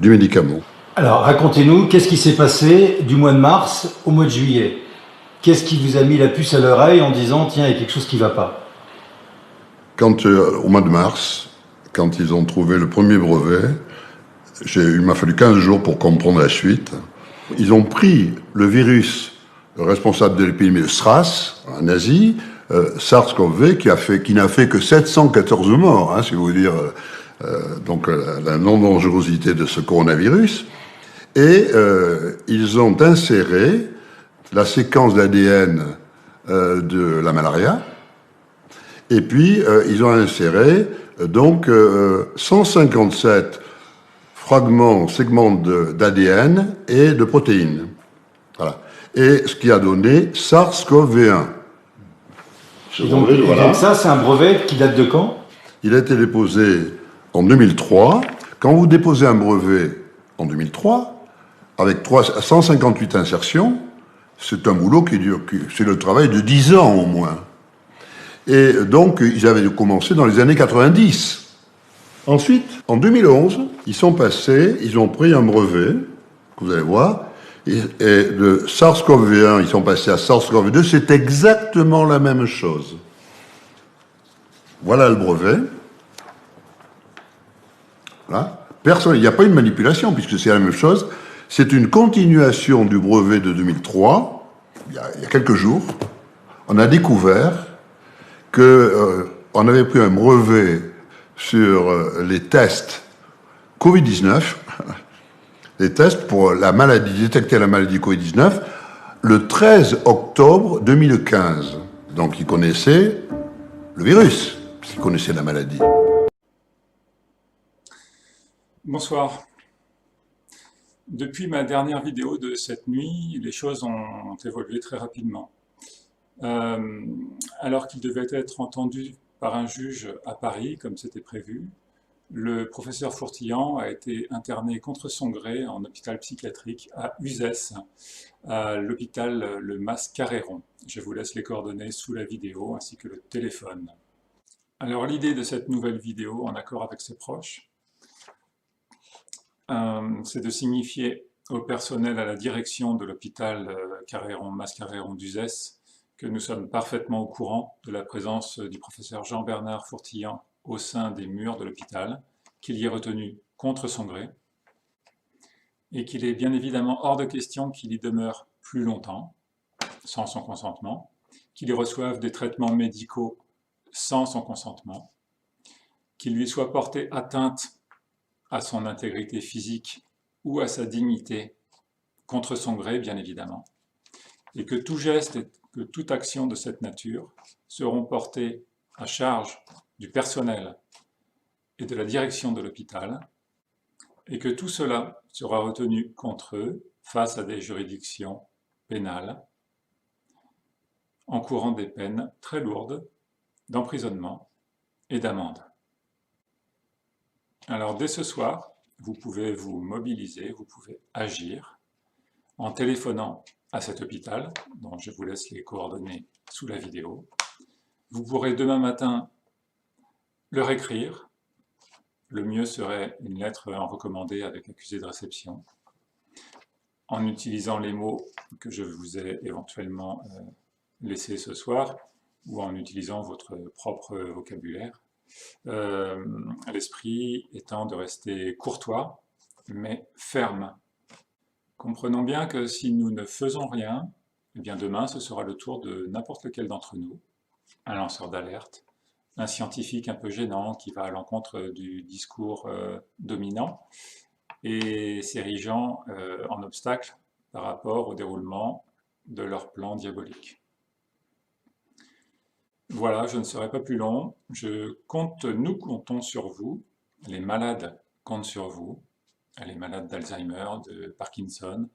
du médicament. Alors, racontez-nous, qu'est-ce qui s'est passé du mois de mars au mois de juillet? Qu'est-ce qui vous a mis la puce à l'oreille en disant, tiens, il y a quelque chose qui ne va pas? Quand, au mois de mars, quand ils ont trouvé le premier brevet, il m'a fallu 15 jours pour comprendre la suite. Ils ont pris le virus responsable de l'épidémie de SRAS, en Asie, SARS-CoV, qui n'a fait que 714 morts, hein, si vous voulez dire, donc la non-dangerosité de ce coronavirus. Et ils ont inséré la séquence d'ADN de la malaria, et puis ils ont inséré donc 157 segments d'ADN et de protéines. Voilà. Et ce qui a donné SARS-CoV-1. Et donc ça, c'est un brevet qui date de quand? Il a été déposé en 2003. Quand vous déposez un brevet en 2003, avec 158 insertions, c'est un boulot c'est le travail de 10 ans au moins. Et donc, ils avaient commencé dans les années 90. Ensuite, en 2011, ils ont pris un brevet, que vous allez voir, et de SARS-CoV-1, ils sont passés à SARS-CoV-2, c'est exactement la même chose. Voilà le brevet. Voilà. Il n'y a pas eu de manipulation, puisque c'est la même chose. C'est une continuation du brevet de 2003, il y a quelques jours. On a découvert qu'on avait pris un brevet sur les tests Covid-19, les tests pour détecter la maladie Covid-19, le 13 octobre 2015. Donc ils connaissaient le virus, ils connaissaient la maladie. Bonsoir. Depuis ma dernière vidéo de cette nuit, les choses ont évolué très rapidement. Alors qu'il devait être entendu par un juge à Paris, comme c'était prévu, le professeur Fourtillan a été interné contre son gré en hôpital psychiatrique à Uzès, à l'hôpital Le Mas-Careiron. Je vous laisse les coordonnées sous la vidéo ainsi que le téléphone. Alors l'idée de cette nouvelle vidéo, en accord avec ses proches, c'est de signifier au personnel à la direction de l'hôpital Mas-Careiron d'Uzès que nous sommes parfaitement au courant de la présence du professeur Jean-Bernard Fourtillan au sein des murs de l'hôpital, qu'il y est retenu contre son gré, et qu'il est bien évidemment hors de question qu'il y demeure plus longtemps, sans son consentement, qu'il y reçoive des traitements médicaux sans son consentement, qu'il lui soit porté atteinte à son intégrité physique ou à sa dignité, contre son gré bien évidemment, et que tout geste et que toute action de cette nature seront portés à charge du personnel et de la direction de l'hôpital, et que tout cela sera retenu contre eux face à des juridictions pénales, encourant des peines très lourdes d'emprisonnement et d'amende. Alors dès ce soir, vous pouvez vous mobiliser, vous pouvez agir en téléphonant à cet hôpital, dont je vous laisse les coordonnées sous la vidéo. Vous pourrez demain matin leur écrire. Le mieux serait une lettre en recommandé avec accusé de réception, en utilisant les mots que je vous ai éventuellement laissés ce soir, ou en utilisant votre propre vocabulaire. L'esprit étant de rester courtois, mais ferme. Comprenons bien que si nous ne faisons rien, eh bien demain ce sera le tour de n'importe lequel d'entre nous, un lanceur d'alerte, un scientifique un peu gênant qui va à l'encontre du discours dominant et s'érigeant en obstacle par rapport au déroulement de leur plan diabolique. Voilà, je ne serai pas plus long. Nous comptons sur vous, les malades comptent sur vous, les malades d'Alzheimer, de Parkinson,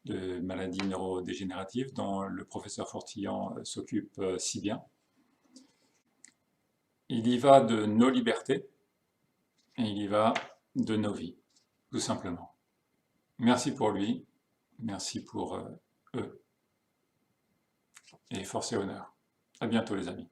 de maladies neurodégénératives dont le professeur Fourtillan s'occupe si bien. Il y va de nos libertés et il y va de nos vies, tout simplement. Merci pour lui, merci pour eux, et force et honneur. À bientôt les amis.